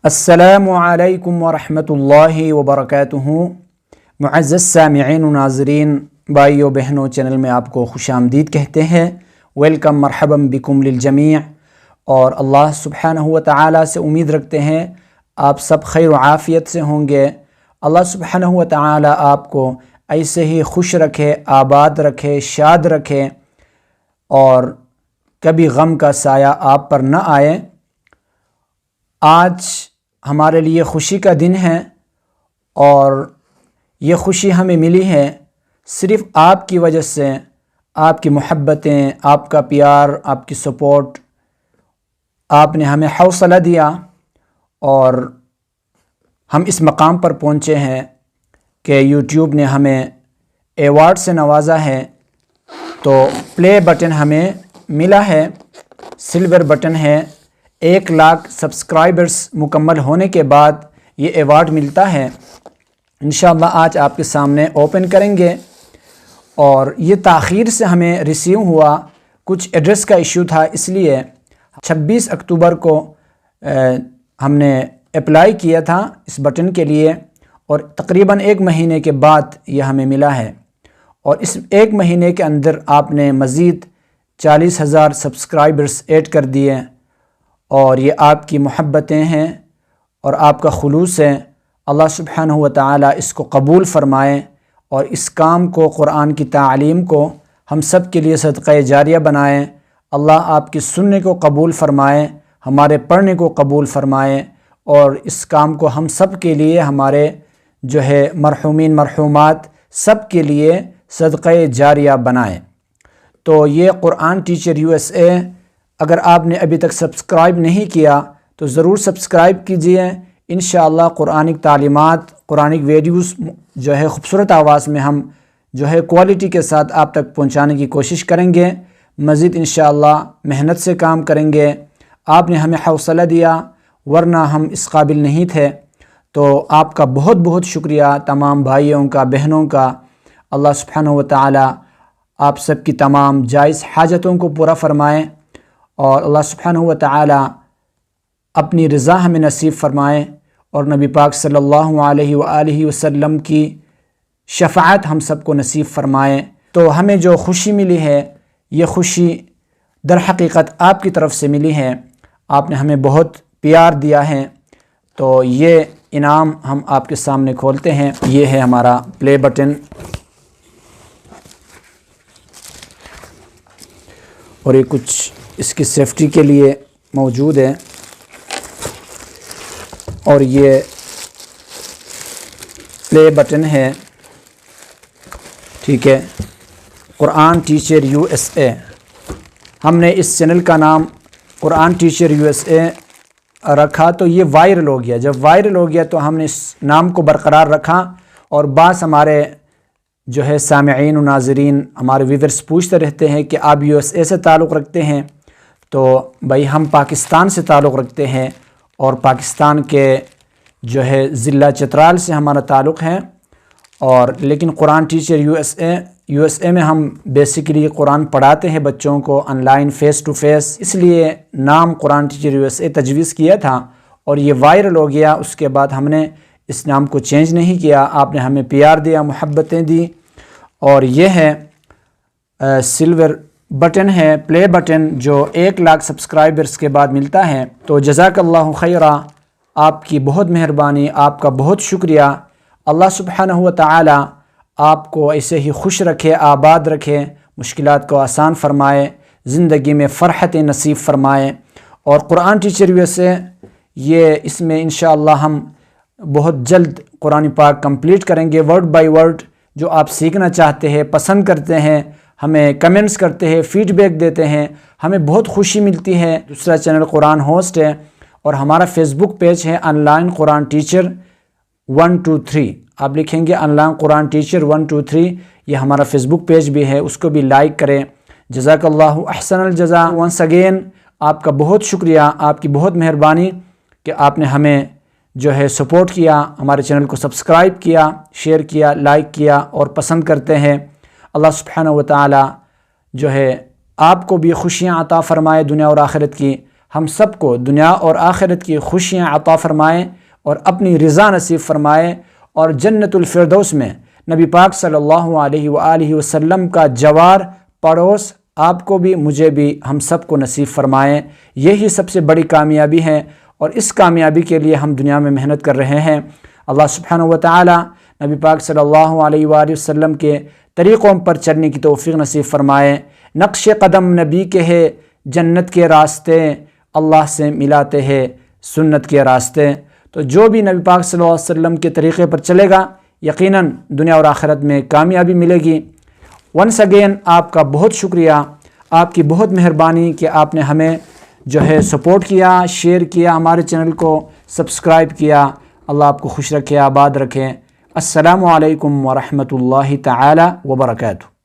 السلام علیکم ورحمۃ اللہ وبرکاتہ۔ معزز سامعین و ناظرین، بھائیو بہنوں، چینل میں آپ کو خوش آمدید کہتے ہیں۔ ویلکم، مرحبا بکم للجمیع۔ اور اللہ سبحانہ و تعالی سے امید رکھتے ہیں آپ سب خیر و عافیت سے ہوں گے۔ اللہ سبحانہ و تعالی آپ کو ایسے ہی خوش رکھے، آباد رکھے، شاد رکھے، اور کبھی غم کا سایہ آپ پر نہ آئے۔ آج ہمارے لیے خوشی کا دن ہے، اور یہ خوشی ہمیں ملی ہے صرف آپ کی وجہ سے۔ آپ کی محبتیں، آپ کا پیار، آپ کی سپورٹ، آپ نے ہمیں حوصلہ دیا اور ہم اس مقام پر پہنچے ہیں کہ یوٹیوب نے ہمیں ایوارڈ سے نوازا ہے۔ تو پلے بٹن ہمیں ملا ہے، سلور بٹن ہے۔ 1 لاکھ سبسکرائبرز مکمل ہونے کے بعد یہ ایوارڈ ملتا ہے۔ انشاءاللہ آج آپ کے سامنے اوپن کریں گے، اور یہ تاخیر سے ہمیں ریسیو ہوا، کچھ ایڈریس کا ایشو تھا، اس لیے 26 اکتوبر کو ہم نے اپلائی کیا تھا اس بٹن کے لیے، اور تقریباً 1 مہینے کے بعد یہ ہمیں ملا ہے۔ اور اس 1 مہینے کے اندر آپ نے مزید 40,000 سبسکرائبرز ایڈ کر دیے، اور یہ آپ کی محبتیں ہیں اور آپ کا خلوص ہے۔ اللہ سبحانہ و تعالی اس کو قبول فرمائے، اور اس کام کو، قرآن کی تعلیم کو ہم سب کے لیے صدقہ جاریہ بنائیں۔ اللہ آپ کی سننے کو قبول فرمائے، ہمارے پڑھنے کو قبول فرمائے، اور اس کام کو ہم سب کے لیے، ہمارے مرحومین مرحومات سب کے لیے صدقہ جاریہ بنائیں۔ تو یہ قرآن ٹیچر USA، اگر آپ نے ابھی تک سبسکرائب نہیں کیا تو ضرور سبسکرائب کیجئے۔ انشاءاللہ قرآنک تعلیمات، قرآنک ویڈیوز خوبصورت آواز میں ہم کوالٹی کے ساتھ آپ تک پہنچانے کی کوشش کریں گے۔ مزید انشاءاللہ محنت سے کام کریں گے۔ آپ نے ہمیں حوصلہ دیا، ورنہ ہم اس قابل نہیں تھے۔ تو آپ کا بہت بہت شکریہ، تمام بھائیوں کا، بہنوں کا۔ اللہ سبحانہ و تعالی آپ سب کی تمام جائز حاجتوں کو پورا فرمائیں، اور اللہ سبحانہ و تعالی اپنی رضا ہمیں نصیب فرمائے، اور نبی پاک صلی اللہ علیہ وآلہ وسلم کی شفاعت ہم سب کو نصیب فرمائے۔ تو ہمیں جو خوشی ملی ہے، یہ خوشی در حقیقت آپ کی طرف سے ملی ہے۔ آپ نے ہمیں بہت پیار دیا ہے، تو یہ انعام ہم آپ کے سامنے کھولتے ہیں۔ یہ ہے ہمارا پلے بٹن، اور یہ کچھ اس کی سیفٹی کے لیے موجود ہے، اور یہ پلے بٹن ہے، ٹھیک ہے۔ قرآن ٹیچر USA، ہم نے اس چینل کا نام قرآن ٹیچر USA رکھا، تو یہ وائرل ہو گیا۔ جب وائرل ہو گیا تو ہم نے اس نام کو برقرار رکھا، اور بعض ہمارے سامعین و ناظرین، ہمارے ویورز پوچھتے رہتے ہیں کہ آپ USA سے تعلق رکھتے ہیں؟ تو بھائی ہم پاکستان سے تعلق رکھتے ہیں، اور پاکستان کے ضلع چترال سے ہمارا تعلق ہے، اور لیکن قرآن ٹیچر USA میں ہم بیسیکلی قرآن پڑھاتے ہیں بچوں کو online, face to face, اس لیے نام قرآن ٹیچر USA تجویز کیا تھا، اور یہ وائرل ہو گیا۔ اس کے بعد ہم نے اس نام کو چینج نہیں کیا۔ آپ نے ہمیں پیار دیا، محبتیں دی، اور یہ ہے سلور بٹن ہے، پلے بٹن، جو 1 لاکھ سبسکرائبرز کے بعد ملتا ہے۔ تو جزاک اللہ خیرہ، آپ کی بہت مہربانی، آپ کا بہت شکریہ۔ اللہ سبحانہ و تعالی آپ کو ایسے ہی خوش رکھے، آباد رکھے، مشکلات کو آسان فرمائے، زندگی میں فرحت نصیب فرمائے۔ اور قرآن ٹیچر USA، اس میں انشاءاللہ ہم بہت جلد قرآن پاک کمپلیٹ کریں گے، ورڈ بائی ورڈ۔ جو آپ سیکھنا چاہتے ہیں، پسند کرتے ہیں، ہمیں کمنٹس کرتے ہیں، فیڈ بیک دیتے ہیں، ہمیں بہت خوشی ملتی ہے۔ دوسرا چینل قرآن ہوسٹ ہے، اور ہمارا فیس بک پیج ہے آن لائن قرآن ٹیچر 123۔ آپ لکھیں گے آن لائن قرآن ٹیچر 123، یہ ہمارا فیس بک پیج بھی ہے، اس کو بھی لائک کریں۔ جزاک اللہ احسن الجزا۔ ونس اگین آپ کا بہت شکریہ، آپ کی بہت مہربانی کہ آپ نے ہمیں سپورٹ کیا، ہمارے چینل کو سبسکرائب کیا، شیئر کیا، لائک کیا، اور پسند کرتے ہیں۔ اللہ سبحانہ و تعالی آپ کو بھی خوشیاں عطا فرمائے دنیا اور آخرت کی، ہم سب کو دنیا اور آخرت کی خوشیاں عطا فرمائے اور اپنی رضا نصیب فرمائے، اور جنت الفردوس میں نبی پاک صلی اللہ علیہ وآلہ وسلم کا جوار پڑوس آپ کو بھی مجھے بھی ہم سب کو نصیب فرمائے۔ یہی سب سے بڑی کامیابی ہے، اور اس کامیابی کے لیے ہم دنیا میں محنت کر رہے ہیں۔ اللہ سبحانہ و تعالی نبی پاک صلی اللہ علیہ وآلہ وسلم کے طریقوں پر چلنے کی توفیق نصیب فرمائے۔ نقش قدم نبی کے ہے جنت کے راستے، اللہ سے ملاتے ہیں سنت کے راستے۔ تو جو بھی نبی پاک صلی اللہ علیہ وسلم کے طریقے پر چلے گا یقیناً دنیا اور آخرت میں کامیابی ملے گی۔ ونس اگین آپ کا بہت شکریہ، آپ کی بہت مہربانی کہ آپ نے ہمیں جو ہے سپورٹ کیا، شیئر کیا، ہمارے چینل کو سبسکرائب کیا۔ اللہ آپ کو خوش رکھے، آباد رکھے۔ السلام علیکم ورحمۃ اللہ تعالی وبرکاتہ۔